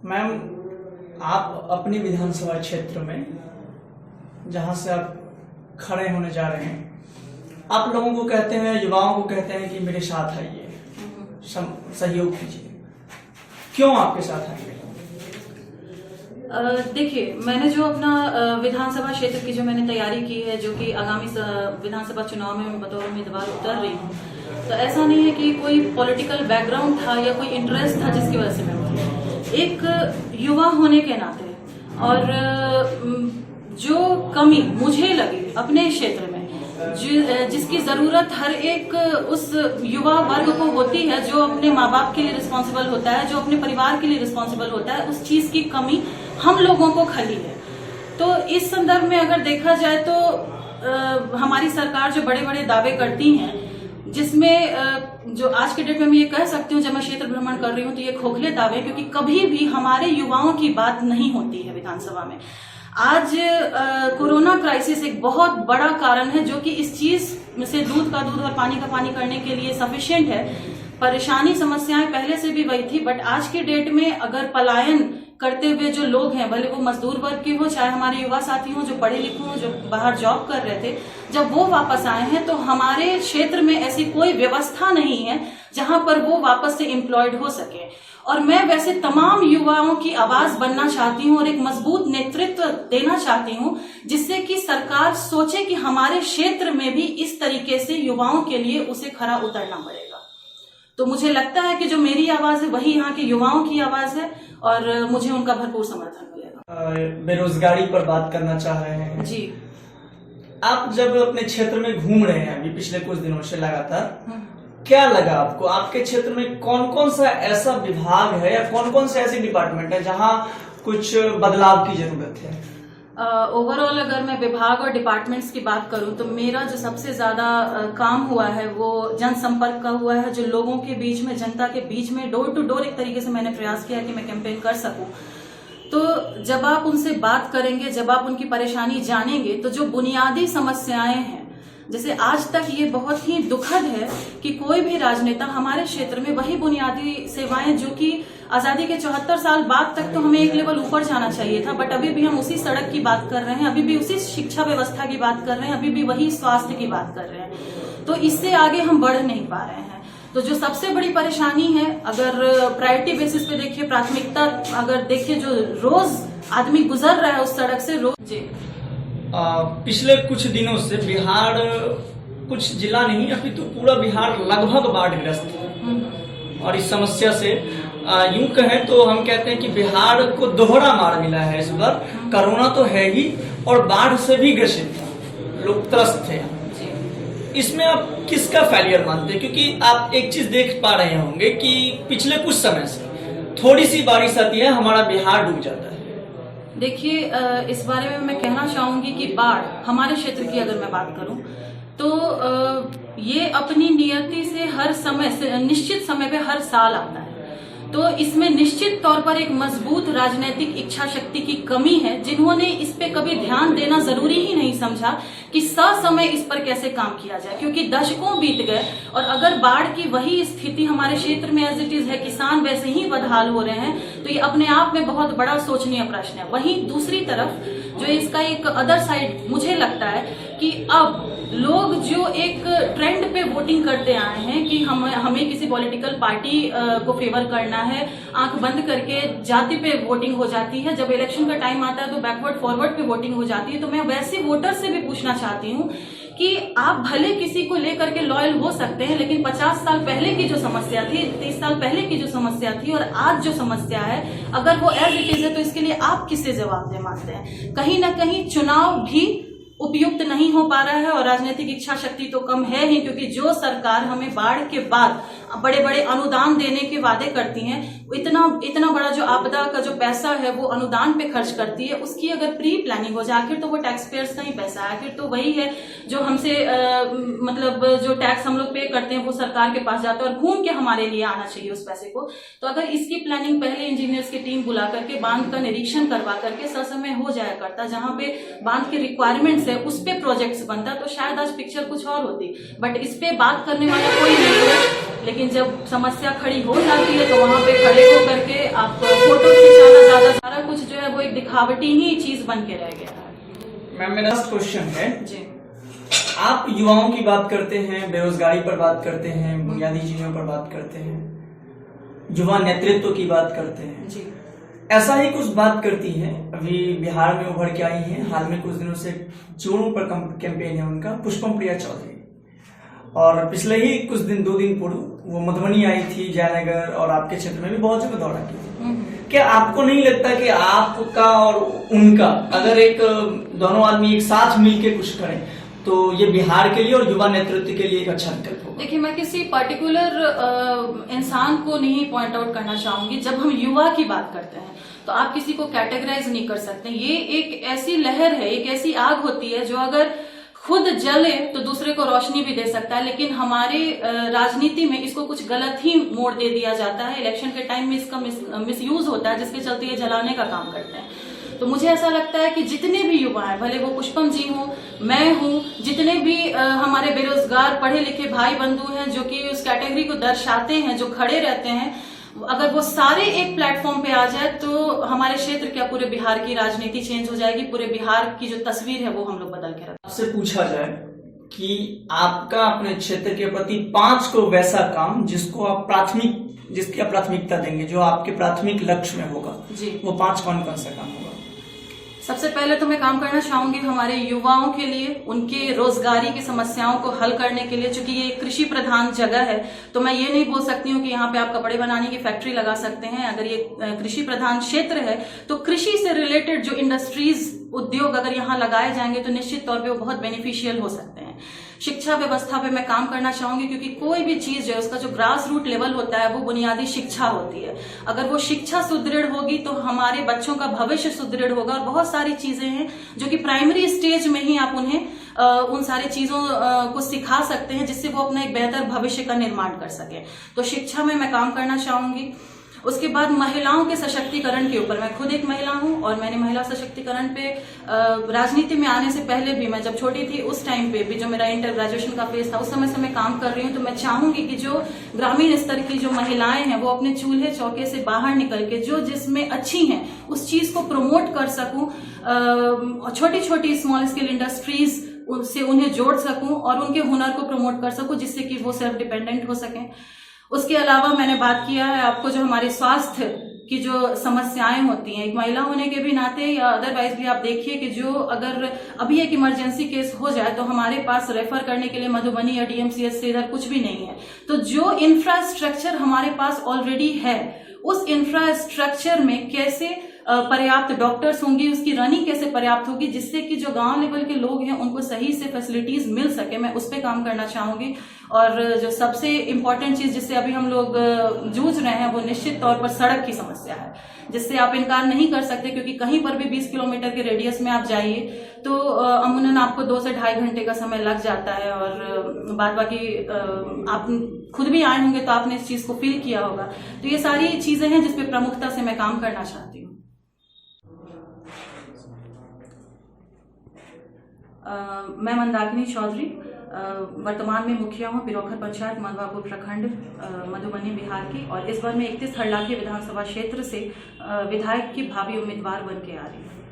Ma'am, आप अपनी विधानसभा क्षेत्र में जहां से आप खड़े होने जा रहे हैं, आप लोगों को कहते हैं, युवाओं को कहते हैं कि मेरे साथ आइए, सहयोग कीजिए। क्यों आपके साथ आएंगे? देखिए, मैंने जो अपना विधानसभा क्षेत्र की जो मैंने तैयारी की है, जो कि आगामी विधानसभा चुनाव में मैं बतौर उम्मीदवार उतर रही हूँ, तो ऐसा नहीं है कि कोई पॉलिटिकल बैकग्राउंड था या कोई इंटरेस्ट था जिसकी वजह से मैं उतरी। एक युवा होने के नाते और जो कमी मुझे लगी अपने क्षेत्र में, जिसकी जरूरत हर एक उस युवा वर्ग को होती है जो अपने माँ बाप के लिए रिस्पॉन्सिबल होता है, जो अपने परिवार के लिए रिस्पॉन्सिबल होता है, उस चीज की कमी हम लोगों को खली है। तो इस संदर्भ में अगर देखा जाए तो हमारी सरकार जो बड़े बड़े दावे करती हैं, जिसमें जो आज के डेट में मैं ये कह सकती हूँ, जब मैं क्षेत्र भ्रमण कर रही हूँ, तो ये खोखले दावे, क्योंकि कभी भी हमारे युवाओं की बात नहीं होती है विधानसभा में। आज कोरोना क्राइसिस एक बहुत बड़ा कारण है, जो कि इस चीज से दूध का दूध और पानी का पानी करने के लिए सफिशिएंट है। परेशानी समस्याएं पहले से भी वही थी, बट आज के डेट में अगर पलायन करते हुए जो लोग हैं, भले वो मजदूर वर्ग के हो, चाहे हमारे युवा साथी हो जो पढ़े लिखे हो, जो बाहर जॉब कर रहे थे, जब वो वापस आए हैं तो हमारे क्षेत्र में ऐसी कोई व्यवस्था नहीं है जहां पर वो वापस से एम्प्लॉयड हो सके। और मैं वैसे तमाम युवाओं की आवाज बनना चाहती हूँ और एक मजबूत नेतृत्व देना चाहती हूँ, जिससे कि सरकार सोचे कि हमारे क्षेत्र में भी इस तरीके से युवाओं के लिए उसे खरा उतरना पड़ेगा। तो मुझे लगता है कि जो मेरी आवाज है वही यहाँ के युवाओं की आवाज है और मुझे उनका भरपूर समर्थन मिलेगा। बेरोजगारी पर बात करना चाह रहे हैं जी। आप जब अपने क्षेत्र में घूम रहे हैं अभी पिछले कुछ दिनों से लगातार, क्या लगा आपको? आपके क्षेत्र में कौन कौन सा ऐसा विभाग है या कौन कौन से ऐसे डिपार्टमेंट है जहां कुछ बदलाव की जरूरत है? ओवरऑल अगर मैं विभाग और डिपार्टमेंट्स की बात करूं तो मेरा जो सबसे ज्यादा काम हुआ है वो जनसंपर्क का हुआ है, जो लोगों के बीच में, जनता के बीच में डोर टू डोर एक तरीके से मैंने प्रयास किया कि मैं कैंपेन कर सकूं। तो जब आप उनसे बात करेंगे, जब आप उनकी परेशानी जानेंगे, तो जो बुनियादी समस्याएं हैं, जैसे आज तक ये बहुत ही दुखद है कि कोई भी राजनेता हमारे क्षेत्र में वही बुनियादी सेवाएं जो कि आजादी के 74 साल बाद तक तो हमें एक लेवल ऊपर जाना चाहिए था, बट अभी भी हम उसी सड़क की बात कर रहे हैं, अभी भी उसी शिक्षा व्यवस्था की बात कर रहे हैं, अभी भी वही स्वास्थ्य की बात कर रहे हैं। तो इससे आगे हम बढ़ नहीं पा रहे हैं। तो जो सबसे बड़ी परेशानी है, अगर प्रायोरिटी बेसिस पे देखिए, प्राथमिकता अगर देखिए, जो रोज आदमी गुजर रहा है उस सड़क से रोज। जी, पिछले कुछ दिनों से बिहार, कुछ जिला नहीं अभी तो पूरा बिहार लगभग बाढ़ग्रस्त है। और इस समस्या से यूं कहें तो हम कहते हैं कि बिहार को दोहरा मार मिला है इस बार। कोरोना तो है ही और बाढ़ से भी ग्रसित लोग त्रस्त थे। इसमें आप किसका फेलियर मानते हैं? क्योंकि आप एक चीज देख पा रहे होंगे कि पिछले कुछ समय से थोड़ी सी बारिश आती है, हमारा बिहार डूब जाता है। देखिए, इस बारे में मैं कहना चाहूंगी कि बाढ़ हमारे क्षेत्र की अगर मैं बात करूं तो ये अपनी नियति से हर समय से, निश्चित समय पे हर साल आता है। तो इसमें निश्चित तौर पर एक मजबूत राजनीतिक इच्छा शक्ति की कमी है, जिन्होंने इस पे कभी ध्यान देना जरूरी ही नहीं समझा कि ससमय इस पर कैसे काम किया जाए, क्योंकि दशकों बीत गए और अगर बाढ़ की वही स्थिति हमारे क्षेत्र में एज इट इज है, किसान वैसे ही बदहाल हो रहे हैं, तो ये अपने आप में बहुत बड़ा सोचनीय प्रश्न है। वहीं दूसरी तरफ जो इसका एक अदर साइड मुझे लगता है कि अब लोग जो एक ट्रेंड पे वोटिंग करते आए हैं कि हमें किसी पॉलिटिकल पार्टी को फेवर करना है, आंख बंद करके जाति पे वोटिंग हो जाती है, जब इलेक्शन का टाइम आता है तो बैकवर्ड फॉरवर्ड पे वोटिंग हो जाती है। तो मैं वैसे वोटर से भी पूछना चाहती हूँ कि आप भले किसी को लेकर के लॉयल हो सकते हैं, लेकिन 50 साल पहले की जो समस्या थी, 30 साल पहले की जो समस्या थी और आज जो समस्या है, अगर वो एज इट इज है तो इसके लिए आप किससे जवाबदेह मानते हैं? कहीं ना कहीं चुनाव भी उपयुक्त नहीं हो पा रहा है और राजनीतिक इच्छा शक्ति तो कम है ही, क्योंकि जो सरकार हमें बाढ़ के बाद बड़े बड़े अनुदान देने के वादे करती हैं, इतना बड़ा जो आपदा का जो पैसा है वो अनुदान पे खर्च करती है, उसकी अगर प्री प्लानिंग हो जाए, आखिर तो वो टैक्स पेयर्स का ही पैसा है, आखिर तो वही है जो हमसे मतलब जो टैक्स हम लोग पे करते हैं वो सरकार के पास जाता है और घूम के हमारे लिए आना चाहिए उस पैसे को। तो अगर इसकी प्लानिंग पहले इंजीनियर्स की टीम बुला करके बांध का निरीक्षण करवा करके ससमय हो जाया करता, जहां पे बांध के रिक्वायरमेंट्स है उस पे प्रोजेक्ट्स बनता, तो शायद आज पिक्चर कुछ और होती। बट इस पे बात करने वाला कोई नहीं है, लेकिन जब समस्या खड़ी हो जाती है तो वहां पे खड़े होकर के आप फोटो खिंचाना, ज्यादा सारा कुछ जो है वो एक दिखावटी ही चीज बन के रह गया है। मैम, मेरा लास्ट क्वेश्चन है जी। आप युवाओं की बात करते हैं, बेरोजगारी पर बात करते हैं, बुनियादी चीजों पर बात करते हैं, युवा नेतृत्व की बात करते हैं जी। ऐसा ही कुछ बात करती है, अभी बिहार में उभर के आई है हाल में कुछ दिनों से, जोड़ों पर कैंपेन है उनका, पुष्पम प्रिया चौधरी, और पिछले ही कुछ दिन 2 दिन पूर्व वो मधुबनी आई थी, जयनगर और आपके क्षेत्र में भी बहुत जगह दौरा की थी। क्या आपको नहीं लगता कि आपका और उनका अगर एक दोनों आदमी एक साथ मिलकर कुछ करें तो ये बिहार के लिए और युवा नेतृत्व के लिए एक अच्छा विकल्प होगा? देखिए, मैं किसी पर्टिकुलर इंसान को नहीं पॉइंट आउट करना चाहूंगी। जब हम युवा की बात करते हैं तो आप किसी को कैटेगराइज नहीं कर सकते। ये एक ऐसी लहर है, एक ऐसी आग होती है जो अगर खुद जले तो दूसरे को रोशनी भी दे सकता है, लेकिन हमारे राजनीति में इसको कुछ गलत ही मोड़ दे दिया जाता है। इलेक्शन के टाइम में इसका मिसयूज होता है, जिसके चलते ये जलाने का काम करते हैं। तो मुझे ऐसा लगता है कि जितने भी युवा हैं, भले वो पुष्पम जी हों, मैं हूं, जितने भी हमारे बेरोजगार पढ़े लिखे भाई बंधु हैं जो कि उस कैटेगरी को दर्शाते हैं, जो खड़े रहते हैं, अगर वो सारे एक प्लेटफॉर्म पे आ जाए तो हमारे क्षेत्र क्या पूरे बिहार की राजनीति चेंज हो जाएगी। पूरे बिहार की जो तस्वीर है वो हम लोग बदल के रखें। आपसे पूछा जाए कि आपका अपने क्षेत्र के प्रति 5 को वैसा काम जिसको आप जिसकी आप प्राथमिकता देंगे, जो आपके प्राथमिक लक्ष्य में होगा जी, वो 5 कौन कौन सा काम होगा? सबसे पहले तो मैं काम करना चाहूंगी हमारे युवाओं के लिए, उनके रोजगारी की समस्याओं को हल करने के लिए। चूंकि ये कृषि प्रधान जगह है तो मैं ये नहीं बोल सकती हूँ कि यहाँ पे आप कपड़े बनाने की फैक्ट्री लगा सकते हैं। अगर ये कृषि प्रधान क्षेत्र है तो कृषि से रिलेटेड जो इंडस्ट्रीज, उद्योग अगर यहाँ लगाए जाएंगे तो निश्चित तौर पे वो बहुत बेनिफिशियल हो सकते हैं। शिक्षा व्यवस्था पे मैं काम करना चाहूंगी, क्योंकि कोई भी चीज है उसका जो ग्रास रूट लेवल होता है वो बुनियादी शिक्षा होती है। अगर वो शिक्षा सुदृढ़ होगी तो हमारे बच्चों का भविष्य सुदृढ़ होगा। और बहुत सारी चीजें हैं जो कि प्राइमरी स्टेज में ही आप उन्हें उन सारी चीजों को सिखा सकते हैं जिससे वो अपना एक बेहतर भविष्य का निर्माण कर सके। तो शिक्षा में मैं काम करना चाहूंगी। उसके बाद महिलाओं के सशक्तिकरण के ऊपर, मैं खुद एक महिला हूं और मैंने महिला सशक्तिकरण पे राजनीति में आने से पहले भी, मैं जब छोटी थी उस टाइम पे भी, जो मेरा इंटर ग्रेजुएशन का फेज था उस समय से मैं काम कर रही हूं। तो मैं चाहूंगी कि जो ग्रामीण स्तर की जो महिलाएं हैं वो अपने चूल्हे चौके से बाहर निकल के जो जिसमें अच्छी हैं उस चीज को प्रमोट कर सकूं, छोटी छोटी स्मॉल स्केल इंडस्ट्रीज से उन्हें जोड़ सकूं और उनके हुनर को प्रमोट कर सकूं, जिससे कि वो सेल्फ डिपेंडेंट हो सकें। उसके अलावा मैंने बात किया है आपको जो हमारे स्वास्थ्य की जो समस्याएं होती हैं, एक महिला होने के भी नाते या अदरवाइज भी आप देखिए कि जो अगर अभी एक इमरजेंसी केस हो जाए तो हमारे पास रेफर करने के लिए मधुबनी या डीएमसीएच से इधर कुछ भी नहीं है। तो जो इंफ्रास्ट्रक्चर हमारे पास ऑलरेडी है उस इंफ्रास्ट्रक्चर में कैसे पर्याप्त डॉक्टर्स होंगी, उसकी रनिंग कैसे पर्याप्त होगी, जिससे कि जो गांव लेवल के लोग हैं उनको सही से फैसिलिटीज मिल सके, मैं उस पर काम करना चाहूंगी। और जो सबसे इम्पोर्टेंट चीज जिससे अभी हम लोग जूझ रहे हैं वो निश्चित तौर पर सड़क की समस्या है, जिससे आप इनकार नहीं कर सकते, क्योंकि कहीं पर भी 20 किलोमीटर के रेडियस में आप जाइए तो अमूमन आपको 2 से ढाई घंटे का समय लग जाता है। और बाद बाकी आप खुद भी आए होंगे तो आपने इस चीज को फील किया होगा। तो ये सारी चीजें हैं जिसपे प्रमुखता से मैं काम करना चाहती हूँ। मैं मंदाकिनी चौधरी वर्तमान में मुखिया हूँ पिरोखर पंचायत मधवापुर प्रखंड मधुबनी बिहार की, और इस बार मैं 31 हरलाखी विधानसभा क्षेत्र से विधायक की भावी उम्मीदवार बन के आ रही हूँ।